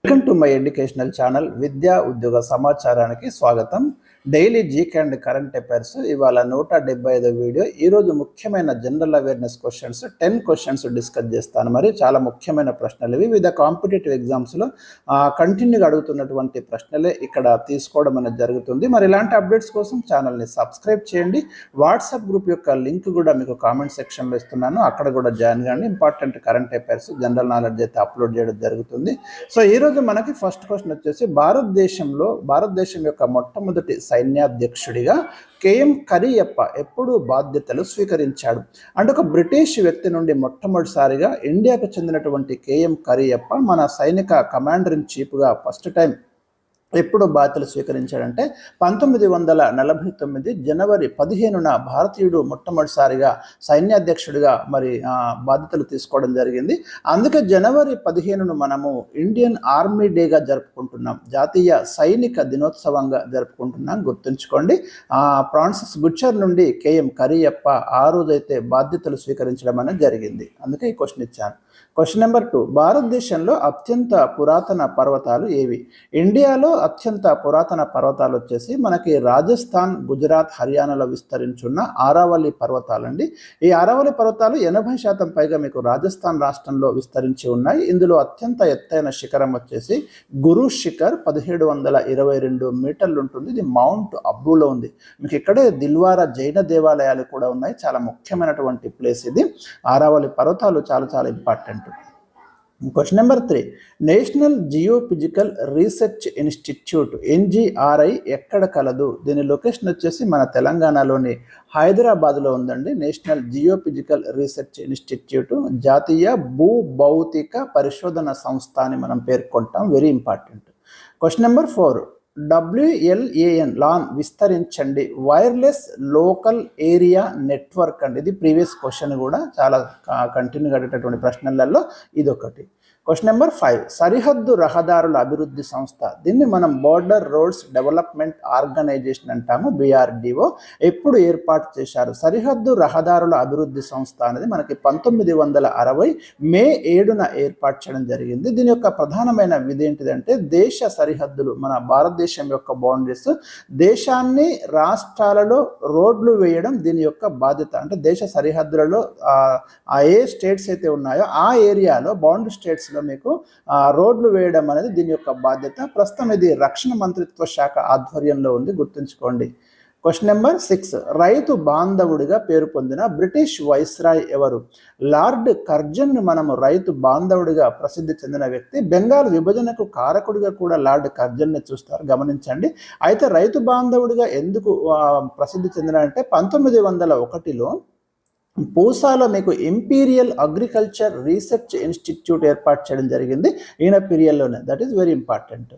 Welcome to my educational channel విద్యా ఉద్యోగ సమాచారానికి స్వాగతం. Daily GK and current affairs ఇవాళ 175 వీడియో. ఈరోజు ముఖ్యమైన general awareness questions 10 questions discuss చేస్తాను. మరి చాలా ముఖ్యమైన ప్రశ్నలు ఇవి. వివిధ కాంపిటేటివ్ ఎగ్జామ్స్లో కంటిన్యూగా అడుగుతున్నటువంటి ప్రశ్నలే ఇక్కడ తీసుకోవడం అనేది జరుగుతుంది. మరి ఇలాంటి అప్డేట్స్ కోసం ఛానల్ని సబ్స్క్రైబ్ చేయండి. వాట్సాప్ గ్రూప్ యొక్క లింక్ కూడా మీకు కామెంట్ సెక్షన్లో ఇస్తున్నాను, అక్కడ కూడా జాయిన్ కానీ. Important current affairs, general knowledge అయితే అప్లోడ్ చేయడం జరుగుతుంది. సో ఈరోజు మనకి ఫస్ట్ క్వశ్చన్ వచ్చేసి, భారతదేశం యొక్క మొట్టమొదటి సైన్యాధ్యక్షుడిగా కేఎం కరియప్ప ఎప్పుడు బాధ్యతలు స్వీకరించాడు? అంటే ఒక బ్రిటిష్ వ్యక్తి నుండి మొట్టమొదటిసారిగా ఇండియాకు చెందినటువంటి కేఎం కరియప్ప మన సైనిక కమాండర్ ఇన్ చీఫ్గా ఫస్ట్ టైం ఎప్పుడు బాధ్యతలు స్వీకరించాడంటే 1949 జనవరి 15న భారతీయుడు మొట్టమొదటిసారిగా సైన్యాధ్యక్షుడిగా మరి బాధ్యతలు తీసుకోవడం జరిగింది. అందుకే జనవరి 15ను మనము ఇండియన్ ఆర్మీ డేగా జరుపుకుంటున్నాం, జాతీయ సైనిక దినోత్సవంగా జరుపుకుంటున్నాం. గుర్తుంచుకోండి. ఫ్రాన్సిస్ బుచర్ నుండి కేఎం కరియప్ప ఆ రోజైతే బాధ్యతలు స్వీకరించడం అనేది జరిగింది. అందుకే ఈ క్వశ్చన్ ఇచ్చాను. క్వశ్చన్ నెంబర్ 2, భారతదేశంలో అత్యంత పురాతన పర్వతాలు ఏవి? ఇండియాలో అత్యంత పురాతన పర్వతాలు వచ్చేసి మనకి రాజస్థాన్, గుజరాత్, హర్యానాలో విస్తరించున్న ఆరావళి పర్వతాలండి. ఈ ఆరావళి పర్వతాలు 80% పైగా మీకు రాజస్థాన్ రాష్ట్రంలో విస్తరించి ఉన్నాయి. ఇందులో అత్యంత ఎత్తైన శిఖరం వచ్చేసి గురు శిఖర్ 1722 మీటర్లు ఉంటుంది. ఇది మౌంట్ అబ్బులో ఉంది. మీకు ఇక్కడే దిల్వారా జైన దేవాలయాలు కూడా ఉన్నాయి. చాలా ముఖ్యమైనటువంటి ప్లేస్ ఇది. ఆరావళి పర్వతాలు చాలా చాలా important. Question number 3, national geophysical research institute NGRI ఎక్కడ కలదు? దీని లొకేషన్ వచ్చేసి మన తెలంగాణలోని హైదరాబాద్లో ఉందండి. నేషనల్ జియోఫిజికల్ రీసెర్చ్ ఇన్స్టిట్యూట్ జాతీయ భూభౌతిక పరిశోధన సంస్థ అని మనం పేర్కొంటాం. Very important. Question number 4, WLAN విస్తరించండి. వైర్లెస్ లోకల్ ఏరియా నెట్వర్క్ అండి. ఇది ప్రీవియస్ క్వశ్చన్ కూడా చాలా కంటిన్యూగా అడిగేటటువంటి ప్రశ్నలలో ఇదొకటి. క్వశ్చన్ నెంబర్ 5, సరిహద్దు రహదారుల అభివృద్ధి సంస్థ, దీన్ని మనం బోర్డర్ రోడ్స్ డెవలప్మెంట్ ఆర్గనైజేషన్ అంటాము, BRDO. ఎప్పుడు ఏర్పాటు చేశారు? సరిహద్దు రహదారుల అభివృద్ధి సంస్థ అనేది మనకి 1960 మే 7న ఏర్పాటు చేయడం జరిగింది. దీని యొక్క ప్రధానమైన విధి ఏంటిదంటే, దేశ సరిహద్దులు, మన భారతదేశం యొక్క బౌండరీస్, దేశాన్ని రాష్ట్రాలలో రోడ్లు వేయడం దీని యొక్క బాధ్యత. అంటే దేశ సరిహద్దులలో ఏ స్టేట్స్ అయితే ఉన్నాయో ఆ ఏరియాలో బౌండరీ స్టేట్స్ మీకు రోడ్లు వేయడం అనేది దీని యొక్క బాధ్యత. ప్రస్తుతం ఇది రక్షణ మంత్రిత్వ శాఖ ఆధ్వర్యంలో ఉంది. గుర్తుంచుకోండి. క్వశ్చన్ నెంబర్ 6, రైతు బాంధవుడిగా పేరు పొందిన బ్రిటిష్ వైస్రాయ్ ఎవరు? లార్డ్ కర్జన్ మనము రైతు బాంధవుడిగా ప్రసిద్ధి చెందిన వ్యక్తి. బెంగాల్ విభజనకు కారకుడిగా కూడా లార్డ్ కర్జన్ని చూస్తారు, గమనించండి. అయితే రైతు బాంధవుడిగా ఎందుకు ప్రసిద్ధి చెందినంటే 1901లో పూసాలో మీకు ఇంపీరియల్ అగ్రికల్చర్ రీసెర్చ్ ఇన్స్టిట్యూట్ ఏర్పాటు చేయడం జరిగింది ఈయన పీరియడ్లోనే. That is very important.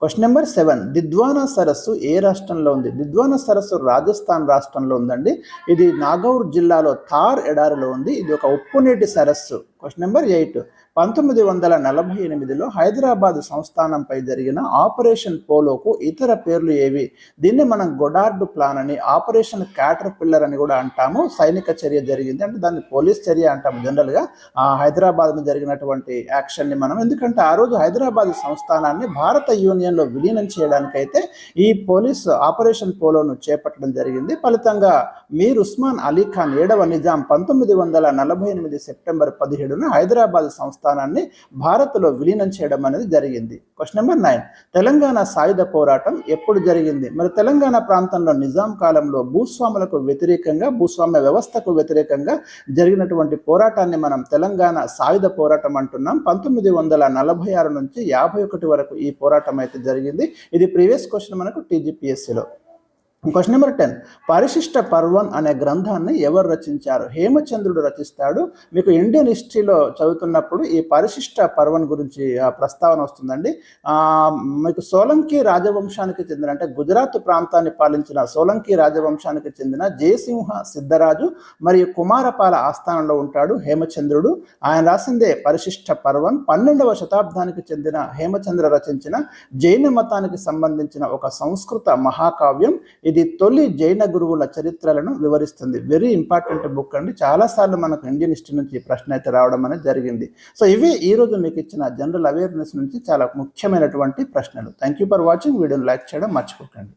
Question number 7, Didwana సరస్సు ఏ రాష్ట్రంలో ఉంది? దిద్వానా సరస్సు రాజస్థాన్ రాష్ట్రంలో ఉందండి. ఇది నాగౌర్ జిల్లాలో థార్ ఎడారిలో ఉంది. ఇది ఒక ఉప్పునీటి సరస్సు. క్వశ్చన్ నెంబర్ 8, 1948లో హైదరాబాద్ సంస్థానంపై జరిగిన ఆపరేషన్ పోలోకు ఇతర పేర్లు ఏవి? దీన్ని మనం గొడార్డ్ ప్లాన్ అని, ఆపరేషన్ క్యాటర్ పిల్లర్ అని కూడా అంటాము. సైనిక చర్య జరిగింది అంటే దాన్ని పోలీస్ చర్య అంటాము జనరల్గా. హైదరాబాద్లో జరిగినటువంటి యాక్షన్ని మనం, ఎందుకంటే ఆ రోజు హైదరాబాద్ సంస్థానాన్ని భారత యూనియన్లో విలీనం చేయడానికైతే ఈ పోలీస్ ఆపరేషన్ పోలోను చేపట్టడం జరిగింది. ఫలితంగా మీర్ ఉస్మాన్ అలీ ఖాన్ 7వ నిజాం 1948 సెప్టెంబర్ 17న హైదరాబాద్ సంస్థానాన్ని భారత్లో విలీనం చేయడం అనేది జరిగింది. క్వశ్చన్ నెంబర్ 9, తెలంగాణ సాయుధ పోరాటం ఎప్పుడు జరిగింది? మరి తెలంగాణ ప్రాంతంలో నిజాం కాలంలో భూస్వాములకు వ్యతిరేకంగా, భూస్వామ్య వ్యవస్థకు వ్యతిరేకంగా జరిగినటువంటి పోరాటాన్ని మనం తెలంగాణ సాయుధ పోరాటం అంటున్నాం. 1946 నుంచి 51 వరకు ఈ పోరాటం అయితే జరిగింది. ఇది ప్రీవియస్ క్వశ్చన్ మనకు TGPSCలో. క్వశ్చన్ నెంబర్ 10, పరిశిష్ట పర్వం అనే గ్రంథాన్ని ఎవరు రచించారు? హేమచంద్రుడు రచిస్తాడు. మీకు ఇండియన్ హిస్టరీలో చదువుతున్నప్పుడు ఈ పరిశిష్ట పర్వం గురించి ప్రస్తావన వస్తుందండి. మీకు సోలంకి రాజవంశానికి చెందిన, అంటే గుజరాత్ ప్రాంతాన్ని పాలించిన సోలంకి రాజవంశానికి చెందిన జయసింహ సిద్ధరాజు మరియు కుమారపాల ఆస్థానంలో ఉంటాడు హేమచంద్రుడు. ఆయన రాసిందే పరిశిష్ట పర్వం. 12వ శతాబ్దానికి చెందిన హేమచంద్ర రచించిన జైన మతానికి సంబంధించిన ఒక సంస్కృత మహాకావ్యం. ఇది తొలి జైన గురువుల చరిత్రలను వివరిస్తుంది. వెరీ ఇంపార్టెంట్ బుక్ అండి. చాలాసార్లు మనకు ఇండియన్ హిస్టరీ నుంచి ఈ ప్రశ్న అయితే రావడం అనేది జరిగింది. సో ఇవి ఈరోజు మీకు ఇచ్చిన జనరల్ అవేర్నెస్ నుంచి చాలా ముఖ్యమైనటువంటి ప్రశ్నలు. Thank you for watching. వీడియోని లైక్ చేయడం మర్చిపోకండి.